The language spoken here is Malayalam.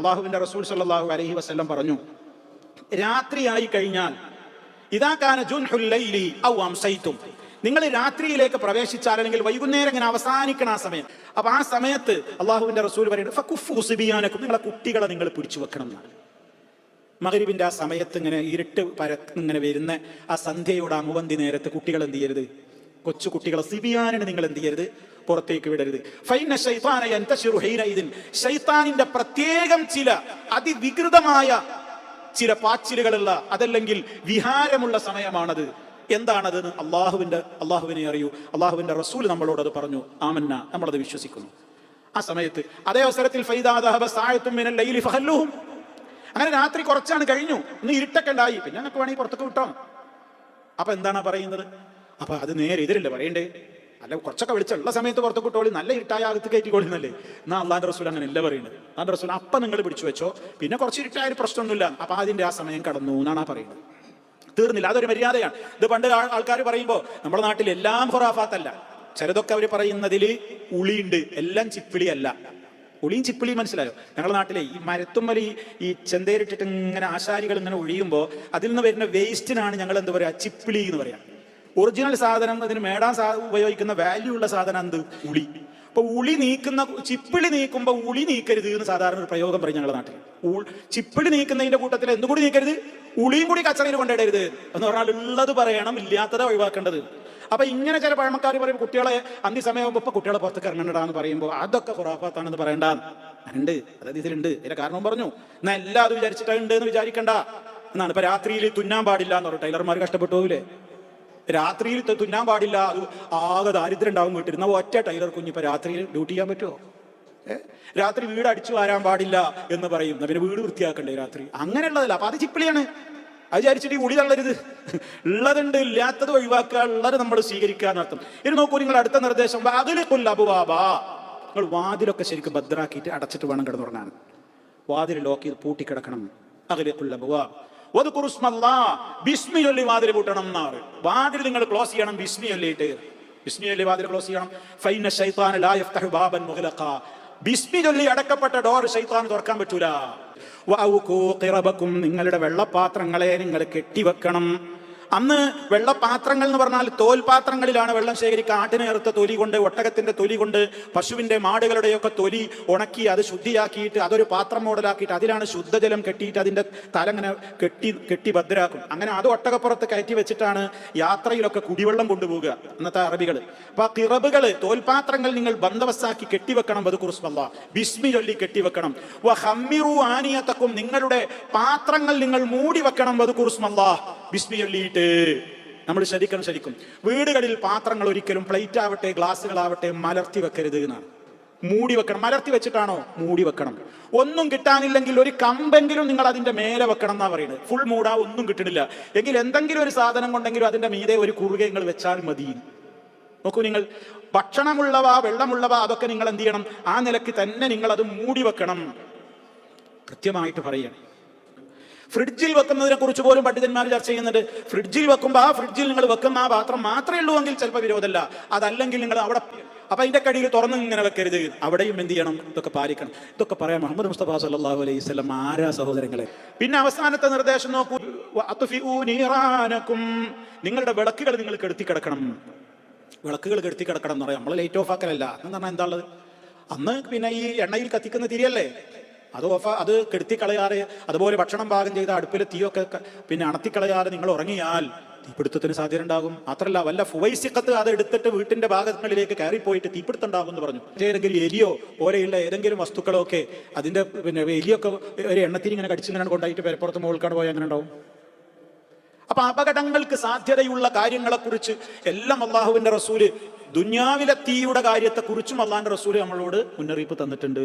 അള്ളാഹുവിന്റെ റസൂൽ സല്ലല്ലാഹു അലൈഹി വസല്ലം പറഞ്ഞു, രാത്രിയായി കഴിഞ്ഞാൽ ഇദാ കാന ജുൻഹുൽ ലൈലി ഔ അംസൈതും, നിങ്ങൾ രാത്രിയിലേക്ക് പ്രവേശിച്ചാൽ അല്ലെങ്കിൽ വൈകുന്നേരം ഇങ്ങനെ അവസാനിക്കണം ആ സമയം. അപ്പൊ ആ സമയത്ത് അള്ളാഹുവിന്റെ റസൂൽ പറയുന്നത് ഫകുഫു സുബിയാനക്കും, നിങ്ങളെ കുട്ടികളെ നിങ്ങൾ പിടിച്ചു വെക്കണം എന്നാണ്. മഗ്രിബിന്റെ ആ സമയത്ത് ഇങ്ങനെ ഇരുട്ട് ഇങ്ങനെ വരുന്ന ആ സന്ധ്യയുടെ ആ മുവന്തി നേരത്ത് കുട്ടികൾ എന്ത് ചെയ്യരുത്, കൊച്ചു കുട്ടികളെ സിബിയാനിന് നിങ്ങൾ എന്ത് ചെയ്യരുത്, പുറത്തേക്ക് വിടരുത്. ഫൈന ശൈത്താന യന്തശിറു ഹീനഇദിൻ, ശൈത്താനിന്റെ പ്രത്യേകം ചില അതിവികൃതമായ ചില പാച്ചിലുകളുള്ള അതല്ലെങ്കിൽ വിഹാരമുള്ള സമയമാണത്. എന്താണതെന്ന് അള്ളാഹുവിനെ അറിയൂ, അള്ളാഹുവിന്റെ റസൂൽ നമ്മളോട് അത് പറഞ്ഞു. ആമന്ന, നമ്മളത് വിശ്വസിക്കുന്നു. ആ സമയത്ത് അതേ അവസരത്തിൽ ഫൈദാ ദഹബ സാഅത്തും മിനൽ ലൈലി ഫഖല്ലുഹും, അങ്ങനെ രാത്രി കുറച്ചാണ് കഴിഞ്ഞു, ഇന്ന് ഇരുട്ടൊക്കെ ഉണ്ടായി, പിന്നെ ഞങ്ങൾക്ക് വേണമെങ്കിൽ പുറത്തൊക്കെ വിട്ടോ. അപ്പൊ എന്താണ് പറയുന്നത്? അപ്പൊ അത് നേരെ എതിരല്ലേ പറയണ്ടേ? അല്ല, കുറച്ചൊക്കെ വെളിച്ചുള്ള സമയത്ത് പുറത്തൊക്കെ വിട്ടോളി, നല്ല ഇരുട്ടായ അകത്ത് കയറ്റിക്കൊള്ളുന്നല്ലേ. എന്നാ അള്ളാന്റെ റസൂൽ അങ്ങനെ അല്ല പറയുന്നത്. അള്ളാന്റെ റസൂൽ അപ്പൊ നിങ്ങൾ പിടിച്ചു വെച്ചോ, പിന്നെ കുറച്ച് ഇരുട്ടായ പ്രശ്നമൊന്നുമില്ല, അപ്പൊ അതിന്റെ ആ സമയം കടന്നു എന്നാണ് പറയുന്നത്. തീർന്നില്ല, അതൊരു മര്യാദയാണ്. ഇത് പണ്ട് ആൾക്കാർ പറയുമ്പോൾ നമ്മുടെ നാട്ടിൽ എല്ലാം ഖുറാഫാത്തല്ല, ചിലതൊക്കെ അവർ പറയുന്നതിൽ ഉളിയുണ്ട്, എല്ലാം ചിപ്പിളി അല്ല. ഉളിയും ചിപ്പിളിയും മനസ്സിലായോ? ഞങ്ങളുടെ നാട്ടിലെ ഈ മരത്തുമ്മലി ഈ ചെന്തേരിട്ടിട്ട് ഇങ്ങനെ ആശാരികൾ ഇങ്ങനെ ഒഴിയുമ്പോൾ അതിൽ നിന്ന് വരുന്ന വേസ്റ്റിനാണ് ഞങ്ങൾ എന്ത് പറയാ, ചിപ്പിളി എന്ന് പറയാം. ഒറിജിനൽ സാധനം, അതിന് മേടാൻ ഉപയോഗിക്കുന്ന വാല്യൂ ഉള്ള സാധനം എന്ത്, ഉളി. അപ്പൊ ഉളി നീക്കുന്ന, ചിപ്പിളി നീക്കുമ്പോ ഉളി നീക്കരുത് എന്ന് സാധാരണ ഒരു പ്രയോഗം പറയും ഞങ്ങളുടെ നാട്ടിൽ. ചിപ്പിളി നീക്കുന്നതിന്റെ കൂട്ടത്തിൽ എന്തുകൂടി നീക്കരുത്, ഉളിയും കൂടി കച്ചറയിൽ കൊണ്ടിടരുത് എന്ന് പറഞ്ഞാൽ ഉള്ളത് പറയണം, ഇല്ലാത്തത് ഒഴിവാക്കേണ്ടത്. അപ്പൊ ഇങ്ങനെ ചില പഴമക്കാർ പറയും കുട്ടികളെ അന്ത്യസമയമാകുമ്പോ ഇപ്പൊ കുട്ടികളെ പുറത്തേക്ക് ഇറങ്ങണ്ടാന്ന് പറയുമ്പോൾ അതൊക്കെ ഖുറാഫാത്താണെന്ന് പറയണ്ടുണ്ട്. അതായത് ഇതിലുണ്ട്, ഇതിന്റെ കാരണം പറഞ്ഞു. എന്നാ എല്ലാം അത് വിചാരിച്ചിട്ടുണ്ട് എന്ന് വിചാരിക്കണ്ട എന്നാണ്. ഇപ്പൊ രാത്രിയിൽ തുന്നാൻ പാടില്ല എന്ന് പറഞ്ഞു ടൈലർമാർ കഷ്ടപ്പെട്ടു പോകില്ലേ? രാത്രിയിൽ തുന്നാൻ പാടില്ല, അത് ആകെ ദാരിദ്ര്യം ഉണ്ടാവും വീട്ടിൽ. എന്നാൽ ഒറ്റ ടൈലർ കുഞ്ഞ് ഇപ്പൊ രാത്രിയിൽ ഡ്യൂട്ടി ചെയ്യാൻ പറ്റുമോ? രാത്രി വീട് അടിച്ചു വാരാൻ പാടില്ല എന്ന് പറയും, പിന്നെ വീട് വൃത്തിയാക്കണ്ടേ രാത്രി? അങ്ങനെയുള്ളതല്ല. അപ്പൊ അത് ചിപ്പിളിയാണ്. അത് വിചാരിച്ചിട്ട് ഈ ഉളി തള്ളരുത്. ഉള്ളതുണ്ട്, ഇല്ലാത്തത് ഒഴിവാക്കുക, ഉള്ളത് നമ്മൾ സ്വീകരിക്കുക എന്നർത്ഥം. ഇനി നോക്കൂ, നിങ്ങൾ അടുത്ത നിർദ്ദേശം നിങ്ങൾ വാതിലൊക്കെ ശരിക്കും ഭദ്രാക്കിയിട്ട് അടച്ചിട്ട് വേണം കിടന്നുറങ്ങാൻ. വാതിൽ ലോക്ക് ചെയ്ത് പൂട്ടിക്കിടക്കണം. ബിസ്മി ചൊല്ലി വാതിൽ പൂട്ടണം എന്നാണ്. വാതിൽ നിങ്ങൾ ക്ലോസ് ചെയ്യണം ബിസ്മി ചൊല്ലിയിട്ട്. ബിസ്മി ചൊല്ലി വാതിൽ ക്ലോസ് ചെയ്യണം. ഫൈന ശൈത്താന ലാ യഫ്തഹു ബാബൻ മുഗ്ലഖ, ബിസ്മി ചൊല്ലി അടക്കപ്പെട്ട ഡോർ ശൈത്താൻ തുറക്കാൻ പറ്റൂല. നിങ്ങളുടെ വെള്ളപാത്രങ്ങളെ നിങ്ങൾ കെട്ടിവെക്കണം. അന്ന് വെള്ളപാത്രങ്ങൾ എന്ന് പറഞ്ഞാൽ തോൽപാത്രങ്ങളിലാണ് വെള്ളം ശേഖരിക്കുക. ആട്ടിനേർത്ത തൊലി കൊണ്ട്, ഒട്ടകത്തിന്റെ തൊലി കൊണ്ട്, പശുവിന്റെ മാടുകളുടെയൊക്കെ തൊലി ഉണക്കി അത് ശുദ്ധിയാക്കിയിട്ട് അതൊരു പാത്രം മോഡലാക്കിയിട്ട് അതിലാണ് ശുദ്ധജലം കെട്ടിയിട്ട് അതിന്റെ തലങ്ങനെ കെട്ടി ഭദ്രാക്കും. അങ്ങനെ അത് ഒട്ടകപ്പുറത്ത് കയറ്റി വെച്ചിട്ടാണ് യാത്രയിലൊക്കെ കുടിവെള്ളം കൊണ്ടുപോകുക അന്നത്തെ അറബികൾ. അപ്പൊ ആ കിറബുകള്, തോൽപാത്രങ്ങൾ നിങ്ങൾ ബന്ദവസ്സാക്കി കെട്ടിവെക്കണം. വദ്കുറുസ്മല്ലാ, ബിസ്മി ചൊല്ലി കെട്ടിവെക്കണം. വഹമ്മിറു ആനിയതക്കും, നിങ്ങളുടെ പാത്രങ്ങൾ നിങ്ങൾ മൂടി വെക്കണം. വദ്കുറുസ്മല്ലാ, ബിസ്മി ചൊല്ലിയിട്ട്. നമ്മൾ ശരിക്കും വീടുകളിൽ പാത്രങ്ങൾ ഒരിക്കലും പ്ലേറ്റ് ആവട്ടെ ഗ്ലാസുകളാവട്ടെ മലർത്തി വെക്കരുത് എന്നാണ്. മൂടി വെക്കണം. മലർത്തി വെച്ചിട്ടാണോ? മൂടി വെക്കണം. ഒന്നും കിട്ടാനില്ലെങ്കിൽ ഒരു കമ്പെങ്കിലും നിങ്ങൾ അതിന്റെ മേലെ വെക്കണം എന്നാ പറയുന്നത്. ഫുൾ മൂടാ, ഒന്നും കിട്ടണില്ല എങ്കിൽ എന്തെങ്കിലും ഒരു സാധനം കൊണ്ടെങ്കിലും അതിന്റെ മീതെ ഒരു കുറുകെ നിങ്ങൾ വെച്ചാൽ മതി. നോക്കൂ, നിങ്ങൾ ഭക്ഷണമുള്ളവ, വെള്ളമുള്ളവ അതൊക്കെ നിങ്ങൾ എന്ത് ചെയ്യണം? ആ നിലയ്ക്ക് തന്നെ നിങ്ങൾ അത് മൂടി വെക്കണം. കൃത്യമായിട്ട് പറയണം. ഫ്രിഡ്ജിൽ വെക്കുന്നതിനെ കുറിച്ച് പോലും പണ്ഡിതന്മാർ ചർച്ച ചെയ്യുന്നുണ്ട്. ഫ്രിഡ്ജിൽ വെക്കുമ്പോൾ ആ ഫ്രിഡ്ജിൽ നിങ്ങൾ വെക്കുന്ന ആ പാത്രം മാത്രമേ ഉള്ളൂ എങ്കിൽ ചിലപ്പോൾ വിരോധമല്ല. അതല്ലെങ്കിൽ നിങ്ങൾ അവിടെ, അപ്പൊ അതിന്റെ കടിയിൽ തുറന്ന് ഇങ്ങനെ വെക്കരുത്. അവിടെയും എന്ത് ചെയ്യണം? ഇതൊക്കെ പാലിക്കണം. ഇതൊക്കെ പറയാം മുഹമ്മദ് മുസ്തഫ സല്ലല്ലാഹു അലൈഹി വസല്ലം. ആരാ സഹോദരങ്ങളെ? പിന്നെ അവസാനത്തെ നിർദ്ദേശം നോക്കൂ, നിങ്ങളുടെ വിളക്കുകൾ നിങ്ങൾ കെടുത്തി കിടക്കണം. വിളക്കുകൾ കെടുത്തി കിടക്കണം എന്ന് പറയാം. നമ്മൾ ലൈറ്റ് ഓഫ് ആക്കലല്ല. എന്ന് പറഞ്ഞാൽ എന്താ ഉള്ളത്? അന്ന് പിന്നെ ഈ എണ്ണയിൽ കത്തിക്കുന്ന തിരിയല്ലേ, അത് കെടുത്തിക്കളയാറ്. അതുപോലെ ഭക്ഷണം പാകം ചെയ്ത അടുപ്പിലെ തീയൊക്കെ പിന്നെ അണത്തിക്കളയാറ് നിങ്ങൾ ഉറങ്ങിയാൽ തീപിടുത്തത്തിന് സാധ്യത ഉണ്ടാകും. മാത്രമല്ല വല്ല ഫുവൈസിക്കത്ത് അത് എടുത്തിട്ട് വീട്ടിന്റെ ഭാഗങ്ങളിലേക്ക് കയറിപ്പോയിട്ട് തീപിടുത്തം ഉണ്ടാകും എന്ന് പറഞ്ഞു. ഏതെങ്കിലും എലിയോ പോലെയുള്ള ഏതെങ്കിലും വസ്തുക്കളോ ഒക്കെ അതിന്റെ പിന്നെ എലിയൊക്കെ ഒരു എണ്ണത്തിന് ഇങ്ങനെ കടിച്ചിങ്ങനെ കൊണ്ടായിട്ട് പേരപ്പുറത്ത് മുകൾക്കാട് പോയാൽ അങ്ങനെ ഉണ്ടാവും. അപ്പൊ അപകടങ്ങൾക്ക് സാധ്യതയുള്ള കാര്യങ്ങളെക്കുറിച്ച് എല്ലാം അള്ളാഹുവിന്റെ റസൂല്, ദുനിയാവിലെ തീയുടെ കാര്യത്തെക്കുറിച്ചും അള്ളാഹിന്റെ റസൂല് നമ്മളോട് മുന്നറിയിപ്പ് തന്നിട്ടുണ്ട്.